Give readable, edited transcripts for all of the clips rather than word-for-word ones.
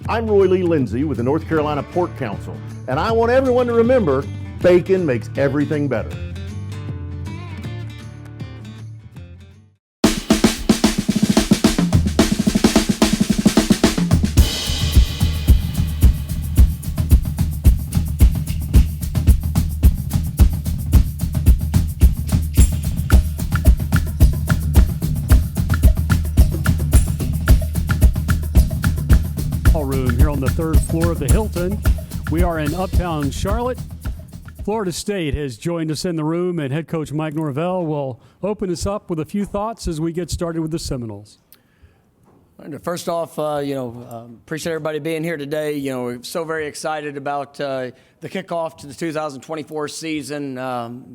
I'm Roy Lee Lindsay with the North Carolina Pork Council, and I want everyone to remember, bacon makes everything better. Room here on the third floor of the Hilton. We are in Uptown Charlotte. Florida State has joined us in the room, and head coach Mike Norvell will open us up with a few thoughts as we get started with the Seminoles. First off, appreciate everybody being here today. We're so very excited about the kickoff to the 2024 season.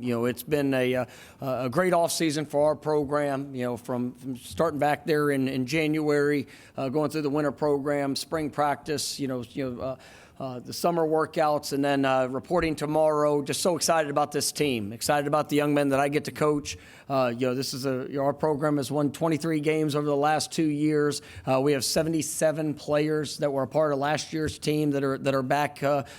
It's been a great off season for our program. From starting back there in January, going through the winter program, spring practice. The summer workouts, and then reporting tomorrow. Just so excited about this team. Excited about the young men that I get to coach. This is our program has won 23 games over the last 2 years. We have 77 players that were a part of last year's team that are back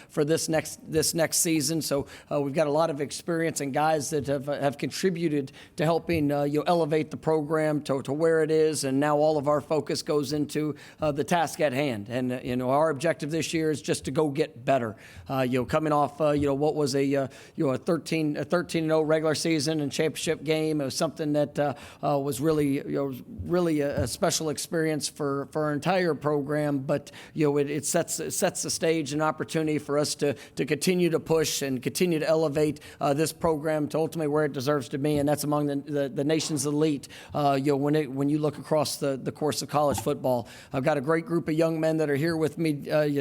for this next season. So we've got a lot of experience and guys that have contributed to helping elevate the program to where it is. And now all of our focus goes into the task at hand. And our objective this year is just to go get better. Coming off what was a 13-0 regular season and championship game. It was something that was really a special experience for our entire program. But it sets the stage and opportunity for us to continue to push and continue to elevate this program to ultimately where it deserves to be, and that's among the nation's elite. When you look across the course of college football, I've got a great group of young men that are here with me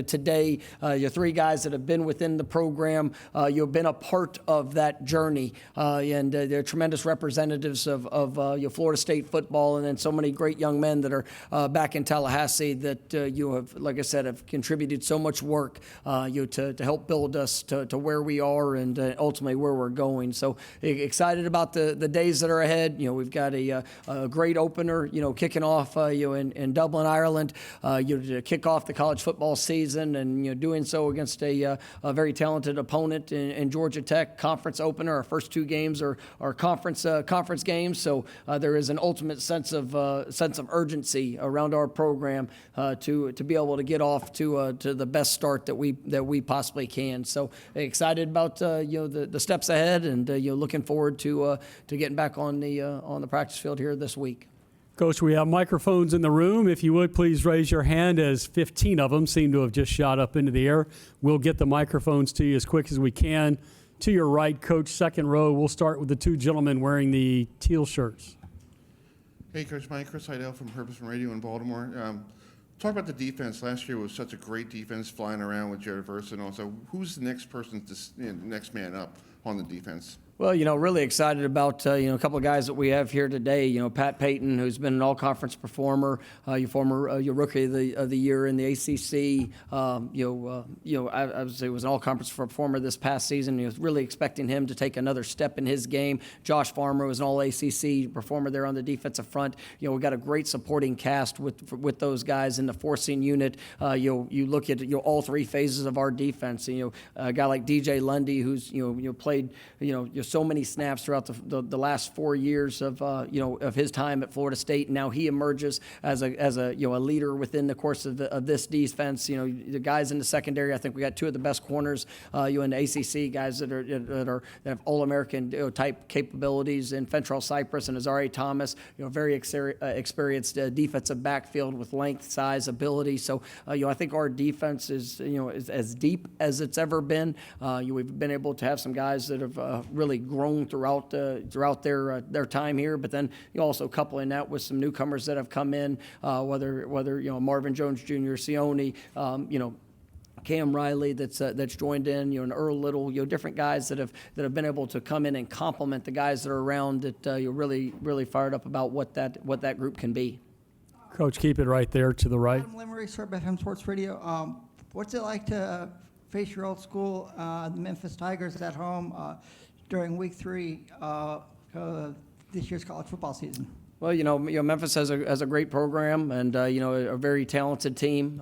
today. You're 3 guys that have been within the program. You've been a part of that journey, and they're tremendous representatives of Florida State football, and then so many great young men that are back in Tallahassee that you have, like I said, have contributed so much work to help build us to where we are and ultimately where we're going. So excited about the days that are ahead. We've got a great opener, kicking off in Dublin, Ireland, to kick off the college football season, and doing so against a very talented opponent in Georgia Tech. Conference opener. Our first 2 games are conference games, so there is an ultimate sense of urgency around our program to be able to get off to the best start that we possibly can. So excited about the steps ahead, and looking forward to getting back on the practice field here this week. Coach, we have microphones in the room. If you would, please raise your hand, as 15 of them seem to have just shot up into the air. We'll get the microphones to you as quick as we can. To your right, Coach, second row, we'll start with the 2 gentlemen wearing the teal shirts. Hey, Coach Mike, Chris Heidel from Purpose and Radio in Baltimore. Talk about the defense. Last year was such a great defense, flying around with Jared Verse and also. Who's the next person, next man up on the defense? Well, really excited about, a couple of guys that we have here today. Pat Payton, who's been an all-conference performer, your former rookie of the year in the ACC. I would say was an all-conference performer this past season. He was really expecting him to take another step in his game. Josh Farmer was an all-ACC performer there on the defensive front. We've got a great supporting cast with those guys in the forcing unit. You look at all 3 phases of our defense. A guy like DJ Lundy, who's played so many snaps throughout the last 4 years of his time at Florida State, and now he emerges as a leader within the course of this defense. The guys in the secondary, I think we got 2 of the best corners in the ACC, guys that have All-American type capabilities in Fentrell Cypress and Azari Thomas. Very experienced defensive backfield with length, size, ability. So I think our defense is as deep as it's ever been. We've been able to have some guys that have really grown throughout their time here, but then also coupling that with some newcomers that have come in, whether Marvin Jones Jr., Sione, Cam Riley that's joined in, and Earl Little, different guys that have been able to come in and complement the guys that are around. That you're really fired up about what that group can be. Coach, keep it right there to the right. Adam Limerick, FM Sports Radio. What's it like to face your old school, the Memphis Tigers, at home during Week 3 of this year's college football season? Well, Memphis has a great program and a very talented team.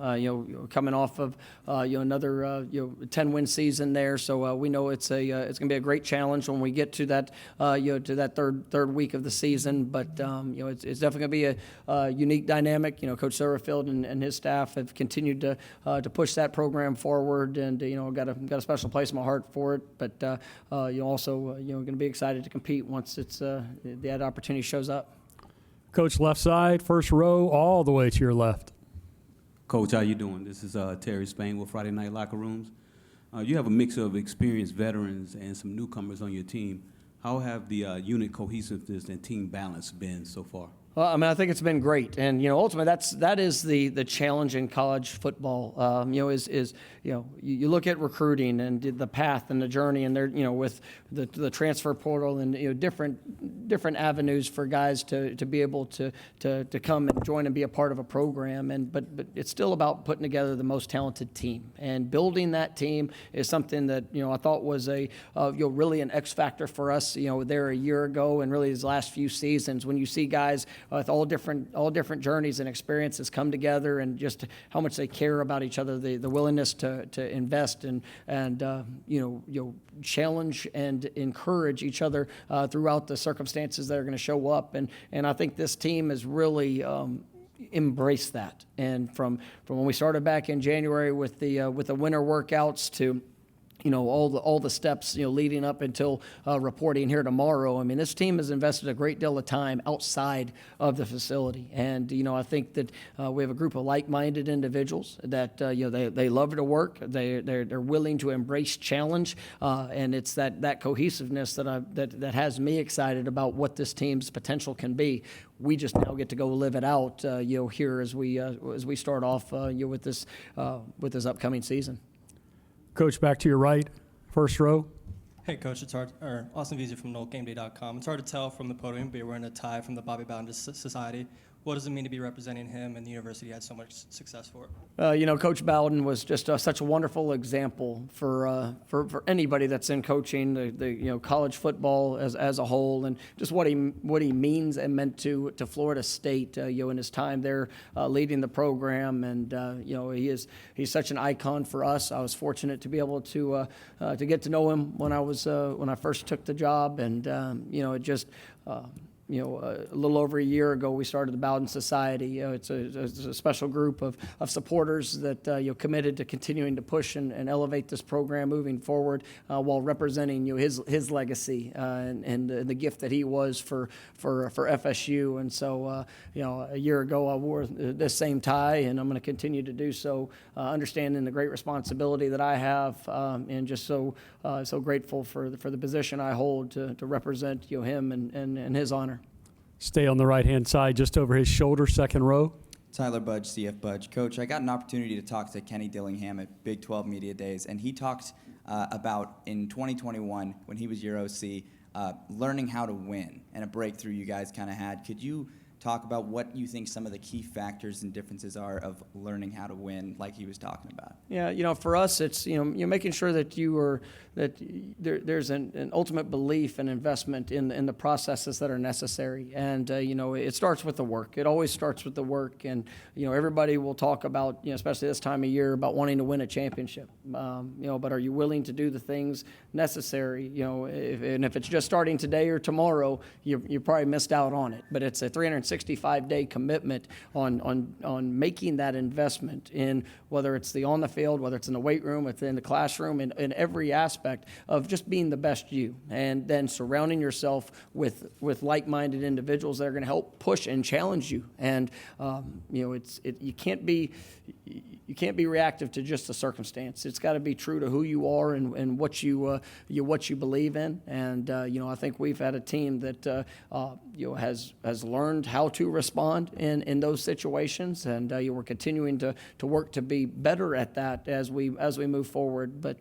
Coming off of another 10-win season there, so we know it's going to be a great challenge when we get to that to that third week of the season. But it's definitely going to be a unique dynamic. Coach Silverfield and his staff have continued to push that program forward, and got a special place in my heart for it. But also going to be excited to compete once that opportunity shows up. Coach, left side, first row, all the way to your left. Coach, how you doing? This is Terry Spain with Friday Night Locker Rooms. You have a mix of experienced veterans and some newcomers on your team. How have the unit cohesiveness and team balance been so far? Well, I think it's been great, and ultimately that is the challenge in college football. You look at recruiting and the path and the journey, and there with the transfer portal and different avenues for guys to be able to come and join and be a part of a program, but it's still about putting together the most talented team, and building that team is something that I thought was really an X factor for us there a year ago, and really these last few seasons when you see guys with all different journeys and experiences come together, and just how much they care about each other, the willingness to invest and challenge and encourage each other throughout the circumstances that are going to show up, and I think this team has really embraced that. And from when we started back in January with the winter workouts to all the steps leading up until reporting here tomorrow. This team has invested a great deal of time outside of the facility, and I think that we have a group of like-minded individuals that they love to work. They're willing to embrace challenge, and it's that cohesiveness that has me excited about what this team's potential can be. We just now get to go live it out here as we start off with this upcoming season. Coach, back to your right, first row. Hey, Coach, it's Austin Veazey from NoleGameDay.com. It's hard to tell from the podium, but you're wearing a tie from the Bobby Bowden Society. What does it mean to be representing him and the university had so much success for? Coach Bowden was just such a wonderful example for anybody that's in coaching the college football as a whole, and just what he means and meant to Florida State in his time there leading the program, and he's such an icon for us. I was fortunate to be able to get to know him when I first took the job, and it just. A little over a year ago, we started the Bowden Society. It's a special group of supporters that committed to continuing to push and elevate this program moving forward, while representing his legacy and the gift that he was for FSU. And so a year ago, I wore this same tie, and I'm going to continue to do so, understanding the great responsibility that I have, and just so grateful for the position I hold to represent him and his honor. Stay on the right-hand side, just over his shoulder, second row. Tyler Budge, CF Budge. Coach, I got an opportunity to talk to Kenny Dillingham at Big 12 Media Days, and he talked about in 2021, when he was your OC, learning how to win and a breakthrough you guys kind of had. Could you talk about what you think some of the key factors and differences are of learning how to win, like he was talking about? Yeah, for us, it's making sure that there's an ultimate belief and investment in the processes that are necessary, and it starts with the work. It always starts with the work, and everybody will talk about especially this time of year about wanting to win a championship. But are you willing to do the things necessary? If it's just starting today or tomorrow, you probably missed out on it. But it's a 365-day commitment on making that investment in whether it's on the field, whether it's in the weight room, within the classroom, in every aspect of just being the best you, and then surrounding yourself with like-minded individuals that are going to help push and challenge you. And you can't be reactive to just the circumstance. It's got to be true to who you are and what you believe in. And I think we've had a team that has learned how to respond in those situations, and we're continuing to work to be better at that as we move forward. But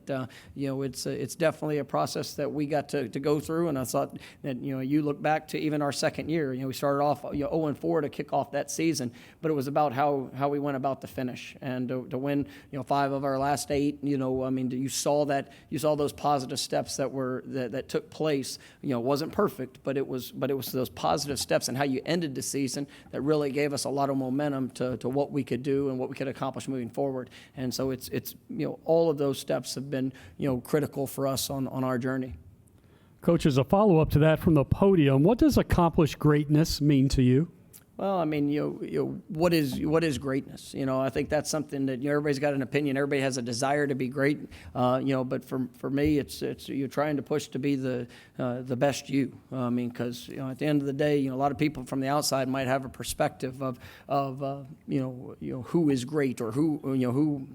it's definitely a process that we got to go through. And I thought that you look back to even our second year. We started off 0-4 to kick off that season, but it was about how we went about the finish. And to win, 5 of our last 8. I mean, you saw those positive steps that took place. It wasn't perfect, but it was those positive steps and how you ended the season that really gave us a lot of momentum to what we could do and what we could accomplish moving forward. And so it's all of those steps have been critical for us on our journey. Coach, as a follow-up to that from the podium, what does accomplished greatness mean to you? Well, I mean, what is greatness? I think that's something that everybody's got an opinion. Everybody has a desire to be great. But for me, it's you're trying to push to be the best you. I mean, because at the end of the day, a lot of people from the outside might have a perspective of who is great or who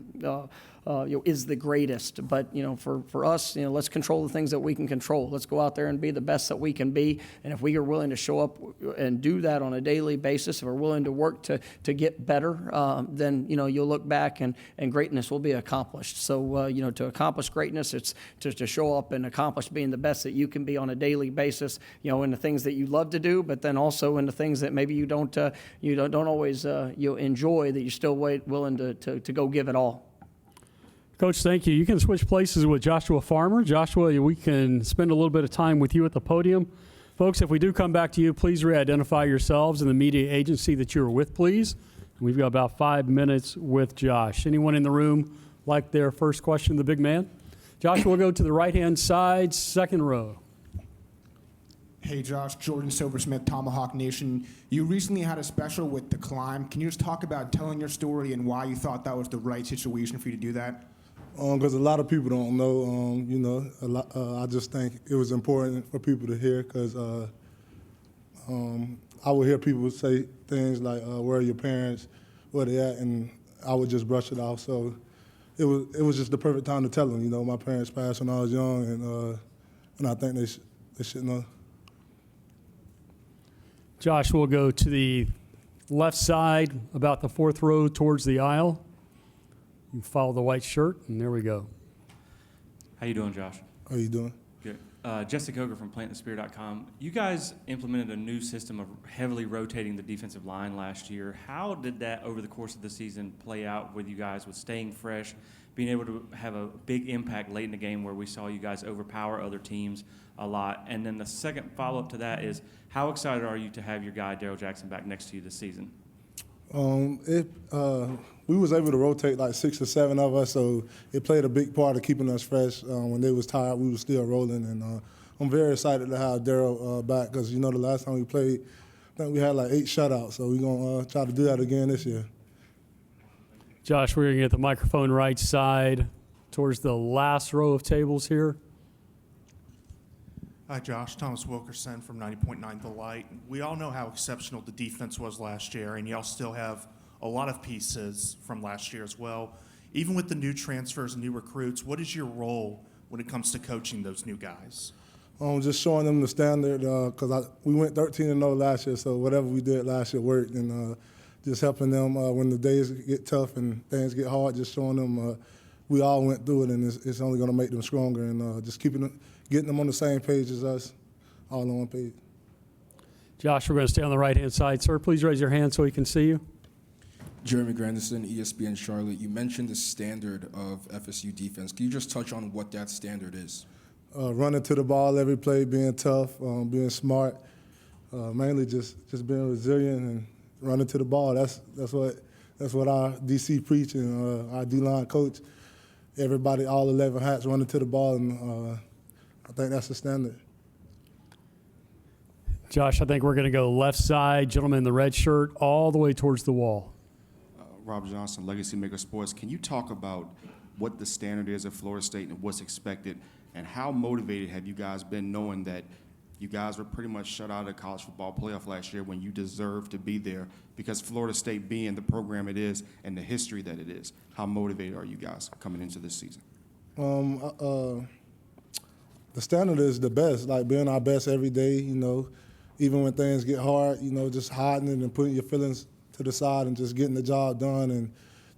is the greatest. But for us, let's control the things that we can control. Let's go out there and be the best that we can be. And if we are willing to show up and do that on a daily basis, if we're willing to work to get better, then you'll look back and greatness will be accomplished. So to accomplish greatness, it's to show up and accomplish being the best that you can be on a daily basis. In the things that you love to do, but then also in the things that maybe you don't always enjoy, that you're still willing to go give it all. Coach, thank you. You can switch places with Joshua Farmer. Joshua, we can spend a little bit of time with you at the podium. Folks, if we do come back to you, please re-identify yourselves and the media agency that you are with, please. We've got about 5 minutes with Josh. Anyone in the room like their first question, the big man? Josh, we'll go to the right-hand side, second row. Hey, Josh. Jordan Silversmith, Tomahawk Nation. You recently had a special with The Climb. Can you just talk about telling your story and why you thought that was the right situation for you to do that? Because a lot of people don't know, I just think it was important for people to hear because I would hear people say things like, where are your parents, where they at, and I would just brush it off. So it was just the perfect time to tell them, my parents passed when I was young, and I think they should know. Josh, we'll go to the left side, about the fourth row towards the aisle. You follow the white shirt, and there we go. How you doing, Josh? How you doing? Good. Jesse Coger from PlantTheSpear.com. You guys implemented a new system of heavily rotating the defensive line last year. How did that, over the course of the season, play out with you guys, with staying fresh, being able to have a big impact late in the game where we saw you guys overpower other teams a lot? And then the second follow-up to that is, how excited are you to have your guy, Darryl Jackson, back next to you this season? We was able to rotate like 6 or 7 of us, so it played a big part of keeping us fresh. When they was tired, we were still rolling, and I'm very excited to have Darryl back because, the last time we played, I think we had like 8 shutouts, so we're going to try to do that again this year. Josh, we're going to get the microphone right side towards the last row of tables here. Hi, Josh. Thomas Wilkerson from 90.9 The Light. We all know how exceptional the defense was last year, and y'all still have a lot of pieces from last year as well. Even with the new transfers and new recruits, what is your role when it comes to coaching those new guys? Just showing them the standard because we went 13-0 last year, so whatever we did last year worked, and just helping them when the days get tough and things get hard, just showing them we all went through it, and it's only going to make them stronger, and just getting them on the same page as us, all on one page. Josh, we're going to stay on the right-hand side. Sir, please raise your hand so we can see you. Jeremy Grandison, ESPN Charlotte. You mentioned the standard of FSU defense. Can you just touch on what that standard is? Running to the ball every play, being tough, being smart, mainly just being resilient and running to the ball. That's what our DC preach and our D-line coach. Everybody, all 11 hats, running to the ball, and I think that's the standard. Josh, I think we're going to go left side, gentleman in the red shirt, all the way towards the wall. Rob Johnson, Legacy Maker Sports. Can you talk about what the standard is at Florida State and what's expected, and how motivated have you guys been knowing that you guys were pretty much shut out of the college football playoff last year when you deserved to be there because Florida State being the program it is and the history that it is? How motivated are you guys coming into this season? The standard is the best, like being our best every day, even when things get hard, just hiding it and putting your feelings to the side and just getting the job done and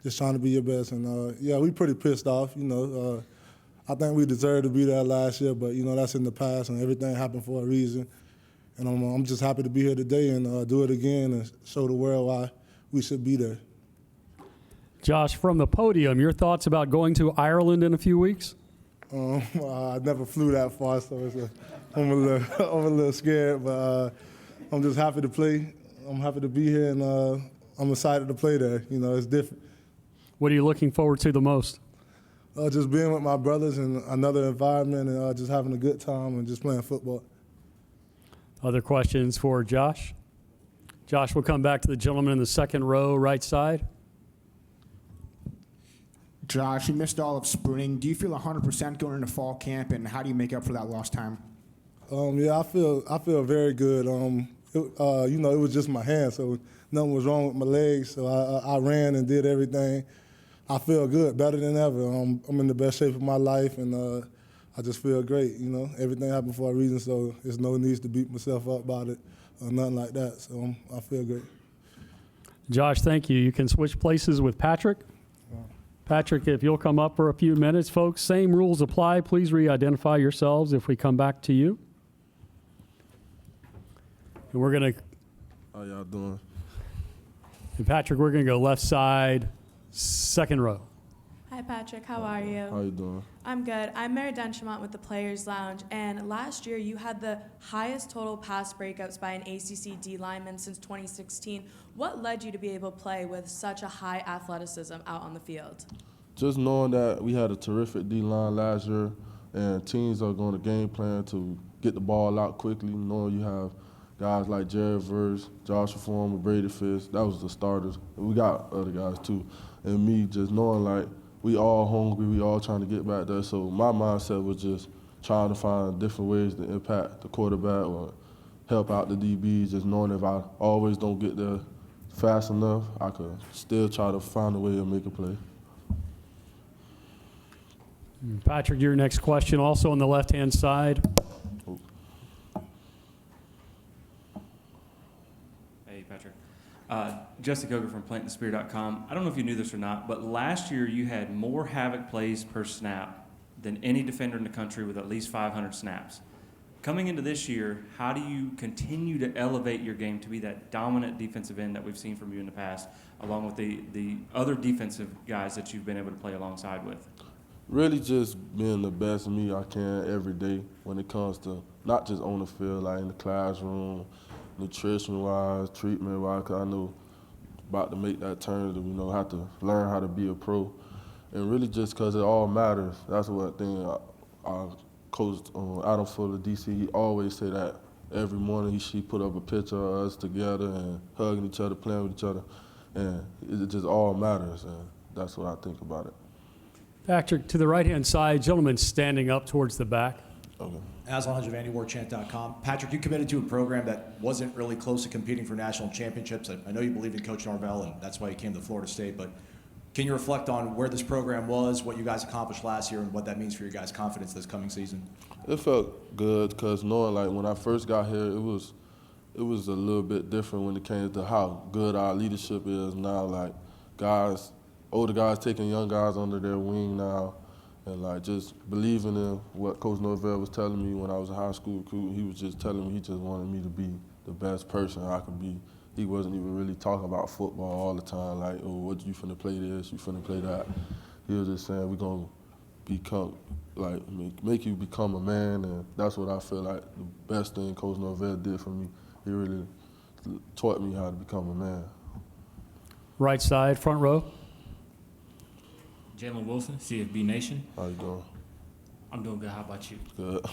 just trying to be your best. And, we pretty pissed off, I think we deserved to be there last year, but, that's in the past and everything happened for a reason. And I'm just happy to be here today and do it again and show the world why we should be there. Josh, from the podium, your thoughts about going to Ireland in a few weeks? I never flew that far, so I'm a little scared, but I'm just happy to play. I'm happy to be here, and I'm excited to play there. You know, it's different. What are you looking forward to the most? Just being with my brothers in another environment and just having a good time and just playing football. Other questions for Josh? Josh, we'll come back to the gentleman in the second row, right side. Josh, you missed all of spring. Do you feel 100% going into fall camp, and how do you make up for that lost time? Yeah, I feel very good. You know, it was just my hand, so nothing was wrong with my legs. So I ran and did everything. I feel good, better than ever. I'm in the best shape of my life, and I just feel great. You know, everything happened for a reason, so there's no need to beat myself up about it or nothing like that. So I feel great. Josh, thank you. You can switch places with Patrick. Patrick, if you'll come up for a few minutes, folks, same rules apply. Please re-identify yourselves if we come back to you. And we're going to... How y'all doing? And Patrick, we're going to go left side, second row. Hi, Patrick. How are you? How you doing? I'm good. I'm Mary Denchamont with the Players Lounge, and last year you had the highest total pass breakups by an ACC D lineman since 2016. What led you to be able to play with such a high athleticism out on the field? Just knowing that we had a terrific D-line last year, and teams are going to game plan to get the ball out quickly, knowing you have guys like Jared Verse, Joshua Foreman, Brady Fisk, that was the starters. We got other guys too. And me just knowing like we all hungry, we all trying to get back there. So my mindset was just trying to find different ways to impact the quarterback or help out the DBs, just knowing if I always don't get there fast enough, I could still try to find a way to make a play. Patrick, your next question also on the left-hand side. Hey, Patrick. Justin Coker from plantspear.com. I don't know if you knew this or not, but last year you had more havoc plays per snap than any defender in the country with at least 500 snaps. Coming into this year, how do you continue to elevate your game to be that dominant defensive end that we've seen from you in the past, along with the other defensive guys that you've been able to play alongside with? Really just being the best me I can every day when it comes to not just on the field, like in the classroom, nutrition-wise, treatment-wise, because I know about to make that turn to, you know, have to learn how to be a pro. And really just because it all matters. That's one thing our coach, Adam Fuller, DC, he always say that every morning he put up a picture of us together and hugging each other, playing with each other. And it just all matters, and that's what I think about it. Patrick, to the right-hand side, gentleman standing up towards the back. Okay. Aslan Javani, WarChant.com. Patrick, you committed to a program that wasn't really close to competing for national championships. I know you believed in Coach Norvell, and that's why you came to Florida State, but can you reflect on where this program was, what you guys accomplished last year, and what that means for your guys' confidence this coming season? It felt good because knowing, like, when I first got here, it was a little bit different when it came to how good our leadership is now. Like, older guys taking young guys under their wing now, and like just believing in what Coach Norvell was telling me when I was a high school recruit. He was just telling me he just wanted me to be the best person I could be. He wasn't even really talking about football all the time, like, oh, what you finna play this, you finna play that. He was just saying, we're gonna become, like, make you become a man, and that's what I feel like the best thing Coach Norvell did for me. He really taught me how to become a man. Right side, front row. Jalen Wilson, CFB Nation. How you doing? I'm doing good. How about you? Good.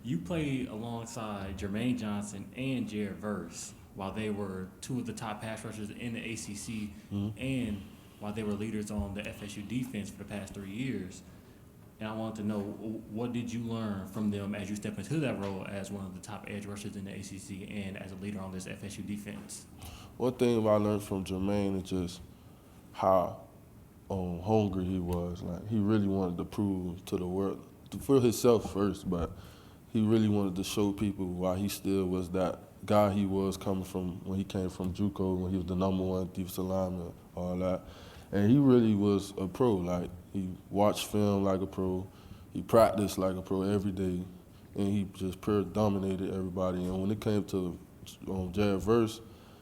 You played alongside Jermaine Johnson and Jared Verse while they were two of the top pass rushers in the ACC, and while they were leaders on the FSU defense for the past 3 years. And I wanted to know, what did you learn from them as you step into that role as one of the top edge rushers in the ACC and as a leader on this FSU defense? One thing I learned from Jermaine is just how hungry he was. Like, he really wanted to prove to the world, for himself first, but he really wanted to show people why he still was that guy he was coming from when he came from JUCO, when he was the #1 defensive lineman, all that. And he really was a pro. Like, he watched film like a pro, he practiced like a pro every day, and he just pure dominated everybody. And when it came to Jared Verse,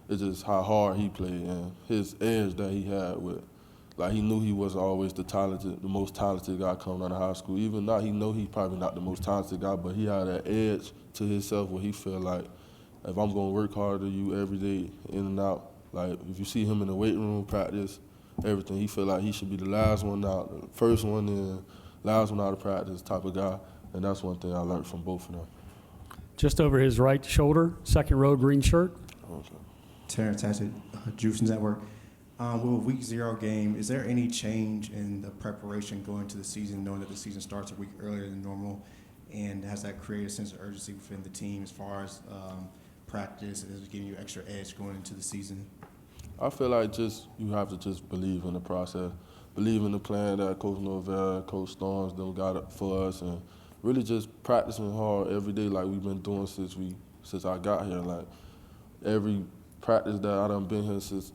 it's just how hard he played and his edge that he had with. Like, he knew he wasn't always the most talented guy coming out of high school. Even now, he know he's probably not the most talented guy, but he had that edge to himself where he feel like, if I'm going to work harder than you every day, in and out, like, if you see him in the weight room, practice, everything, he feel like he should be the last one out, the first one in, last one out of practice type of guy. And that's one thing I learned from both of them. Just over his right shoulder, second row, green shirt. Okay. Terrence Hatchett, Juice Network. With a week 0 game, is there any change in the preparation going into the season, knowing that the season starts a week earlier than normal? And has that created a sense of urgency within the team as far as practice? Is it giving you extra edge going into the season? I feel like you have to just believe in the process, believe in the plan that Coach Norvell, Coach Storms, them got up for us, and really just practicing hard every day like we've been doing since I got here. Like, every practice that I done been here since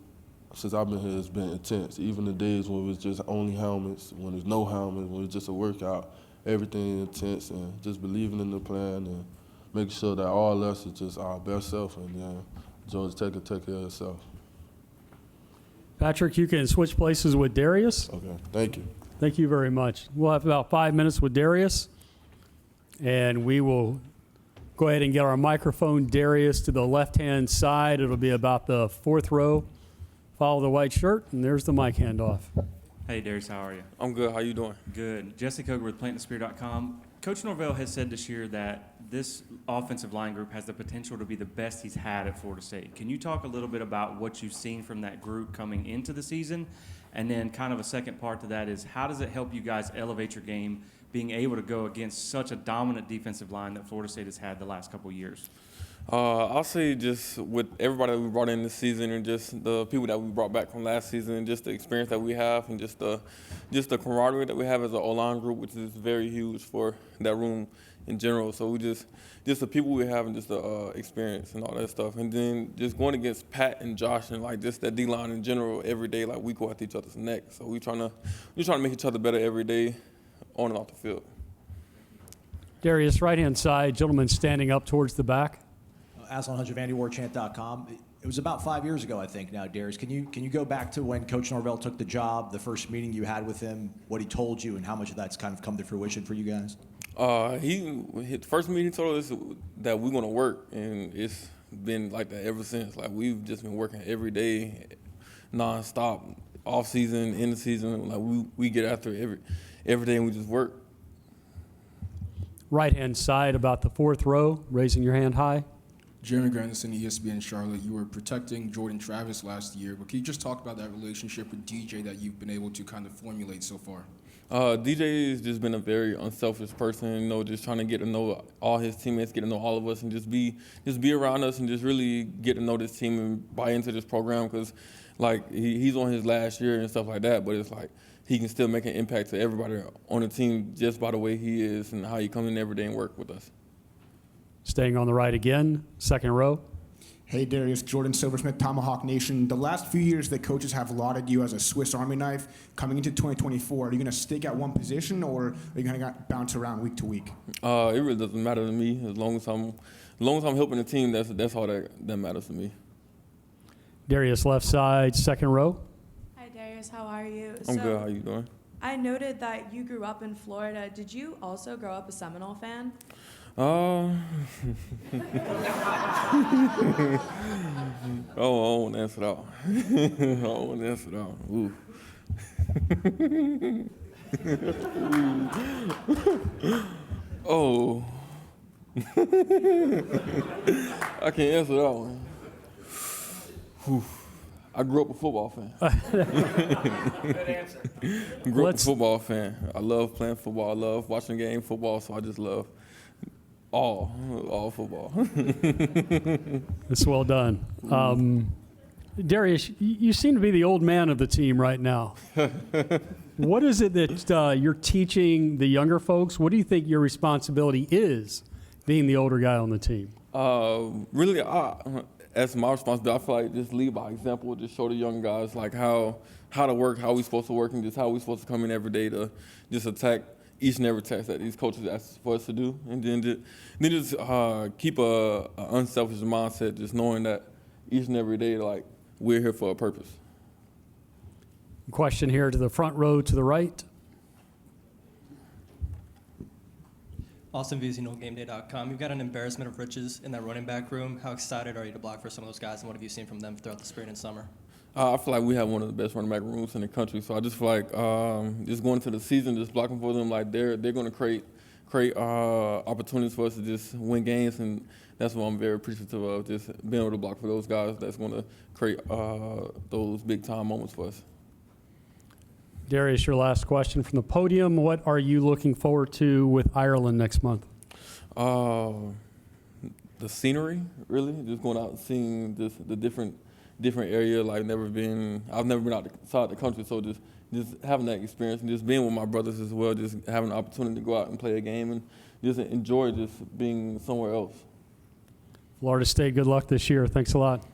I've been here has been intense. Even the days when it was just only helmets, when there's no helmets, when it's just a workout, everything intense, and just believing in the plan and making sure that all of us is just our best self, and then Georgia Tech can take care of itself. Patrick, you can switch places with Darius. Okay, thank you. Thank you very much. We'll have about 5 minutes with Darius, and we will go ahead and get our microphone, Darius, to the left-hand side. It'll be about the 4th row. Follow the white shirt, and there's the mic handoff. Hey, Darius, how are you? I'm good. How you doing? Good. Jesse Coger with plantandspear.com. Coach Norvell has said this year that this offensive line group has the potential to be the best he's had at Florida State. Can you talk a little bit about what you've seen from that group coming into the season? And then kind of a second part to that is, how does it help you guys elevate your game, being able to go against such a dominant defensive line that Florida State has had the last couple of years? I'll say just with everybody that we brought in this season and just the people that we brought back from last season and just the experience that we have and just the camaraderie that we have as an O-line group, which is very huge for that room in general. So we just the people we have and just the experience and all that stuff. And then just going against Pat and Josh and like just that D-line in general every day, like we go at each other's neck. So we're trying to make each other better every day on and off the field. Darius, right-hand side, gentleman standing up towards the back. Aslan Hunch of AndyWarChant.com. It was about 5 years ago, I think, now, Darius. Can you go back to when Coach Norvell took the job, the first meeting you had with him, what he told you, and how much of that's kind of come to fruition for you guys? The first meeting told us that we're going to work, and it's been like that ever since. Like, we've just been working every day, nonstop, off season, in the season. Like, we get after it every day, and we just work. Right-hand side, about the 4th row, raising your hand high. Jeremy Grandison, ESPN Charlotte. You were protecting Jordan Travis last year, but can you just talk about that relationship with DJ that you've been able to kind of formulate so far? DJ has just been a very unselfish person, just trying to get to know all his teammates, get to know all of us, and just be around us and just really get to know this team and buy into this program because, like, he's on his last year and stuff like that, but it's like he can still make an impact to everybody on the team just by the way he is and how he comes in every day and work with us. Staying on the right again, 2nd row. Hey, Darius, Jordan Silversmith, Tomahawk Nation. The last few years, the coaches have lauded you as a Swiss Army knife. Coming into 2024, are you going to stick at one position, or are you going to bounce around week to week? It really doesn't matter to me. As long as I'm helping the team, that's all that matters to me. Darius, left side, 2nd row. Hi, Darius. How are you? I'm good. How you doing? I noted that you grew up in Florida. Did you also grow up a Seminole fan? I won't answer that one. Ooh. Oh. I can't answer that one. Whew. I grew up a football fan. Good answer. Grew up a football fan. I love playing football. I love watching game football, so I just love all football. It's well done. Darius, you seem to be the old man of the team right now. What is it that you're teaching the younger folks? What do you think your responsibility is, being the older guy on the team? Really, as my responsibility, I feel like just lead by example, just show the young guys like how to work, how we supposed to work, and just how we supposed to come in every day to just attack each and every task that these coaches ask for us to do, and then just keep a unselfish mindset, just knowing that each and every day, like we're here for a purpose. Question here to the front row to the right. Austin Veazey, NorthGameDay.com. You've got an embarrassment of riches in that running back room. How excited are you to block for some of those guys, and what have you seen from them throughout the spring and summer? I feel like we have one of the best running back rooms in the country. So I just feel like just going into the season, just blocking for them, like they're going to create opportunities for us to just win games, and that's what I'm very appreciative of, just being able to block for those guys that's going to create those big-time moments for us. Darius, your last question from the podium. What are you looking forward to with Ireland next month? The scenery, really, just going out and seeing just the different area. Like I've never been outside the country, so just having that experience and just being with my brothers as well, just having the opportunity to go out and play a game and just enjoy just being somewhere else. Florida State, good luck this year. Thanks a lot.